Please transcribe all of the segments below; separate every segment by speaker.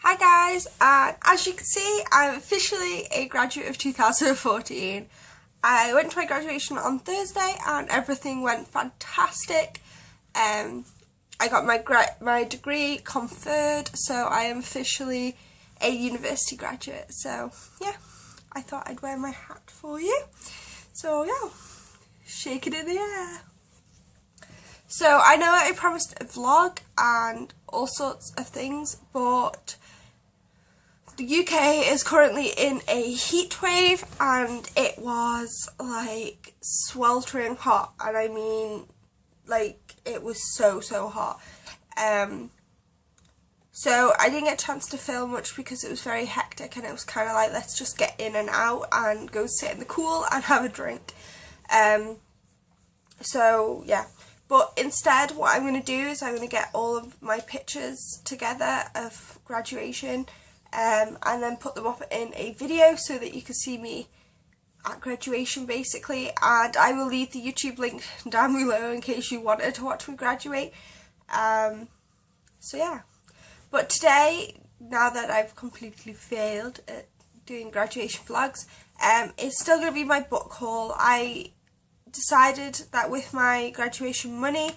Speaker 1: Hi guys, and as you can see, I'm officially a graduate of 2014. I went to my graduation on Thursday and everything went fantastic. I got my degree conferred, so I am officially a university graduate. So yeah, I thought I'd wear my hat for you. So yeah, shake it in the air. So I know I promised a vlog and all sorts of things, but the UK is currently in a heat wave and it was like sweltering hot, and I mean like it was so hot. So I didn't get a chance to film much because it was very hectic, and it was kind of like, let's just get in and out and go sit in the cool and have a drink. So yeah, but instead what I'm going to do is I'm going to get all of my pictures together of graduation and then put them up in a video so that you can see me at graduation basically, and I will leave the YouTube link down below in case you wanted to watch me graduate. So yeah, but today, now that I've completely failed at doing graduation vlogs, it's still going to be my book haul. I decided that with my graduation money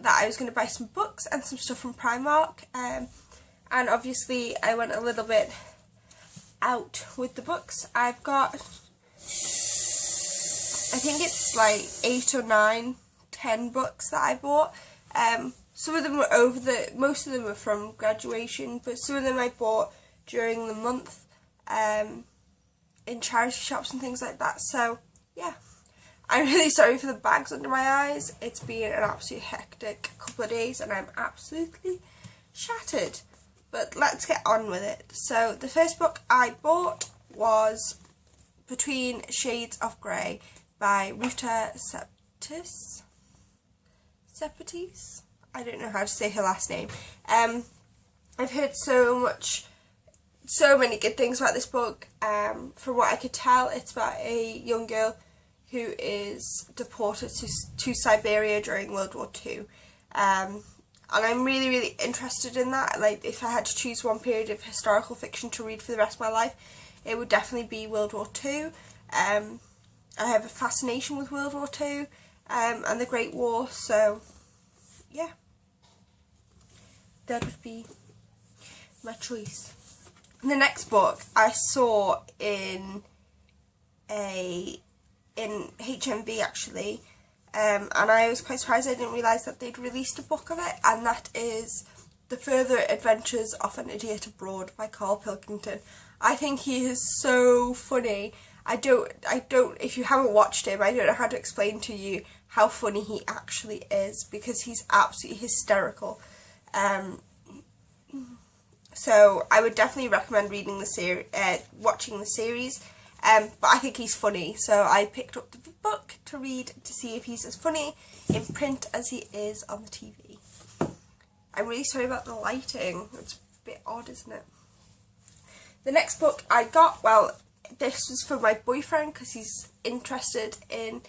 Speaker 1: that I was going to buy some books and some stuff from Primark, and obviously I went a little bit out with the books. I've got, I think it's like 8 or 9, 10 books that I bought. Some of them were most of them were from graduation, but some of them I bought during the month in charity shops and things like that. So yeah, I'm really sorry for the bags under my eyes. It's been an absolute hectic couple of days and I'm absolutely shattered. But let's get on with it. So the first book I bought was Between Shades of Grey by Ruta Sepetys. I don't know how to say her last name. I've heard so many good things about this book. From what I could tell, it's about a young girl who is deported to Siberia during World War II. And I'm really interested in that. Like, if I had to choose one period of historical fiction to read for the rest of my life, it would definitely be World War II. I have a fascination with World War II and the Great War, so yeah, that would be my choice. The next book I saw in HMV actually, and I was quite surprised I didn't realise that they'd released a book of it, and that is The Further Adventures of an Idiot Abroad by Carl Pilkington. I think he is so funny. I don't, if you haven't watched him, I don't know how to explain to you how funny he actually is, because he's absolutely hysterical. So I would definitely recommend reading the watching the series. But I think he's funny, so I picked up the book to read to see if he's as funny in print as he is on the TV. I'm really sorry about the lighting, it's a bit odd, isn't it? The next book I got, well, this was for my boyfriend because he's interested in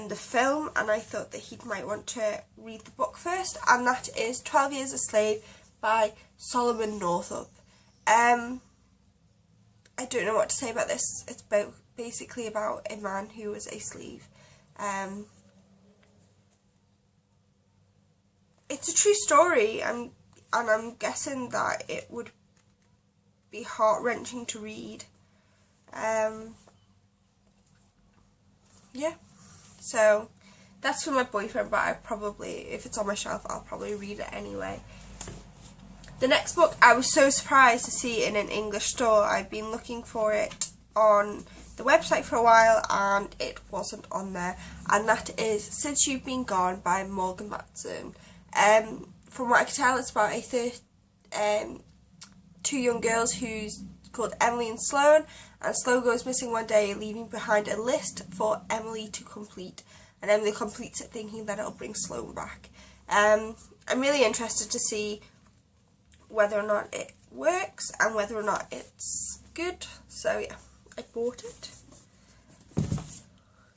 Speaker 1: the film, and I thought that he might want to read the book first, and that is 12 Years a Slave by Solomon Northup. I don't know what to say about this. It's basically about a man who was a slave. It's a true story, and I'm guessing that it would be heart-wrenching to read. Yeah, so that's for my boyfriend, but I probably, if it's on my shelf, I'll probably read it anyway. The next book I was so surprised to see in an English store. I've been looking for it on the website for a while and it wasn't on there, and that is Since You've Been Gone by Morgan Matson. From what I can tell, it's about two young girls who's called Emily and Sloane, and Sloane goes missing one day, leaving behind a list for Emily to complete, and Emily completes it thinking that it'll bring Sloane back. I'm really interested to see whether or not it works and whether or not it's good, so yeah, I bought it.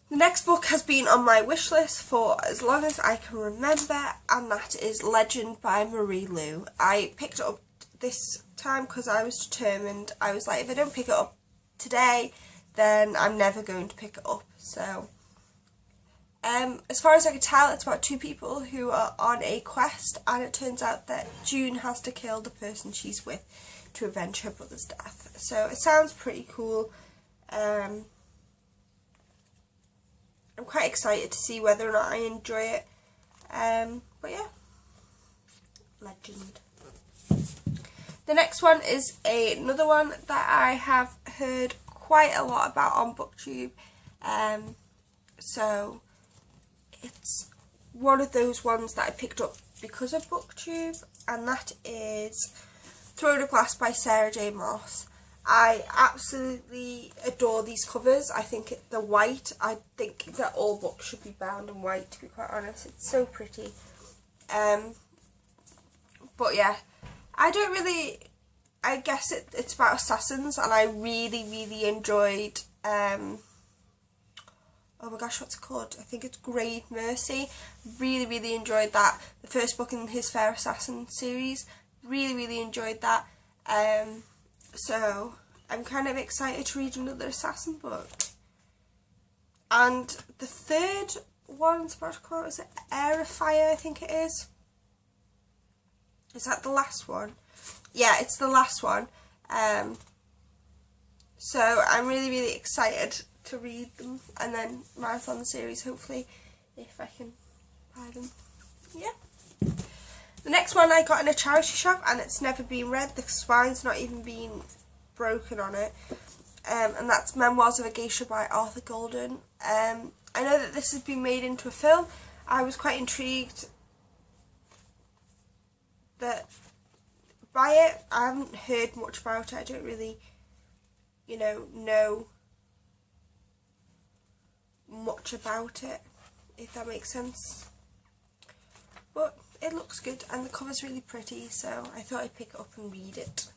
Speaker 1: The next book has been on my wish list for as long as I can remember, and that is Legend by Marie Lu. I picked it up this time because I was determined. I was like, if I don't pick it up today, then I'm never going to pick it up. So as far as I can tell, it's about two people who are on a quest, and it turns out that June has to kill the person she's with to avenge her brother's death. So it sounds pretty cool. I'm quite excited to see whether or not I enjoy it. But yeah, legend. The next one is another one that I have heard quite a lot about on BookTube. So it's one of those ones that I picked up because of BookTube, and that is Throne of Glass by Sarah J. Maas. I absolutely adore these covers. I think they're white. I think that all books should be bound in white, to be quite honest. It's so pretty. But yeah, I guess it's about assassins, and I really enjoyed, oh my gosh, what's it called? I think it's Grave Mercy. Really enjoyed that. The first book in his Fair Assassin series. Really enjoyed that. So I'm kind of excited to read another assassin book. And the third one's about to come out. Is it Air of Fire, I think it is? Is that the last one? Yeah, it's the last one. So I'm really excited to read them and then marathon the series, hopefully, if I can buy them. Yeah. The next one I got in a charity shop, and it's never been read. The spine's not even been broken on it. And that's Memoirs of a Geisha by Arthur Golden. I know that this has been made into a film. I was quite intrigued by it. I haven't heard much about it. I don't really, know much about it, if that makes sense. But it looks good, and the cover's really pretty, so I thought I'd pick it up and read it.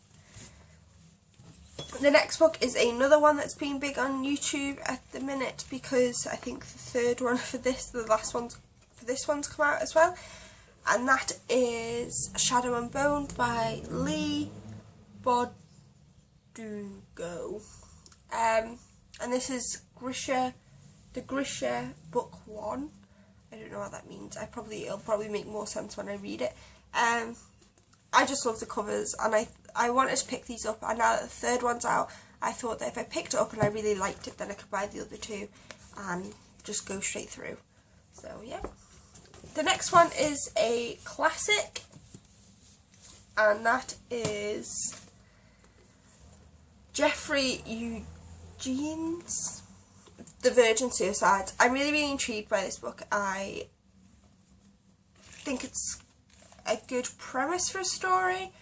Speaker 1: The next book is another one that's been big on YouTube at the minute, because I think the third one for this, the last one for this one's come out as well, and that is Shadow and Bone by Lee Bardugo. And this is the Grisha book 1. I don't know what that means. It'll probably make more sense when I read it. I just love the covers, and I wanted to pick these up, and now that the third one's out, I thought that if I picked it up and I really liked it, then I could buy the other two and just go straight through. So yeah. The next one is a classic, and that is Jeffrey Eugene's The Virgin Suicides. I'm really intrigued by this book. I think it's a good premise for a story,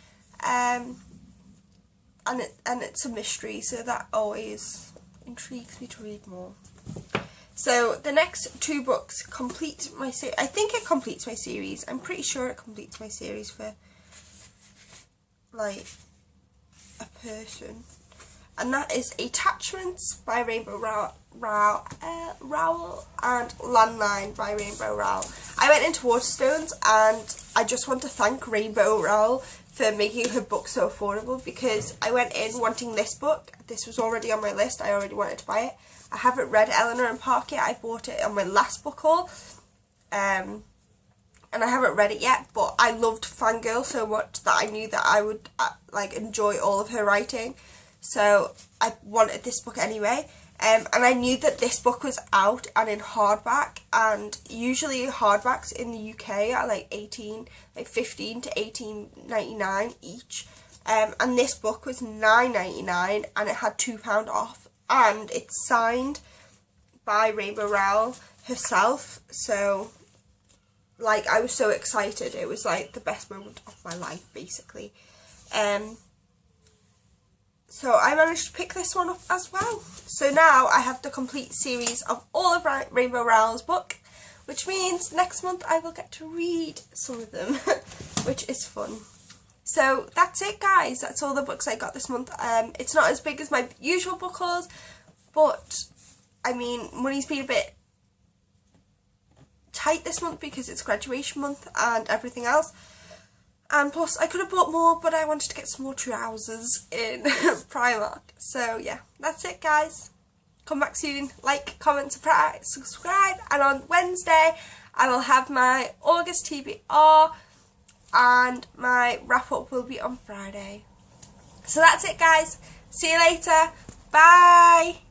Speaker 1: and it's a mystery, so that always intrigues me to read more. So the next two books complete my series. I think it completes my series. I'm pretty sure it completes my series for like a person, and that is Attachments by Rainbow Rowell and Landline by Rainbow Rowell. I went into Waterstones, and I just want to thank Rainbow Rowell for making her book so affordable, because I went in wanting this book. This was already on my list. I already wanted to buy it. I haven't read Eleanor and Park yet. I bought it on my last book haul, and I haven't read it yet, but I loved Fangirl so much that I knew that I would enjoy all of her writing, so I wanted this book anyway. And I knew that this book was out and in hardback, and usually hardbacks in the UK are like 15 to 18.99 each, and this book was £9.99, and it had £2 off, and it's signed by Rainbow Rowell herself. So I was so excited. It was like the best moment of my life, basically. So I managed to pick this one up as well. So now I have the complete series of all of Rainbow Rowell's book, which means next month I will get to read some of them, which is fun. So that's it, guys. That's all the books I got this month. It's not as big as my usual book hauls, but I mean, money's been a bit tight this month because it's graduation month and everything else. And plus I could have bought more, but I wanted to get some more trousers in Primark. So yeah, that's it guys. Come back soon, like, comment, subscribe, and on Wednesday I will have my August TBR and my wrap up will be on Friday. So that's it guys, see you later, bye!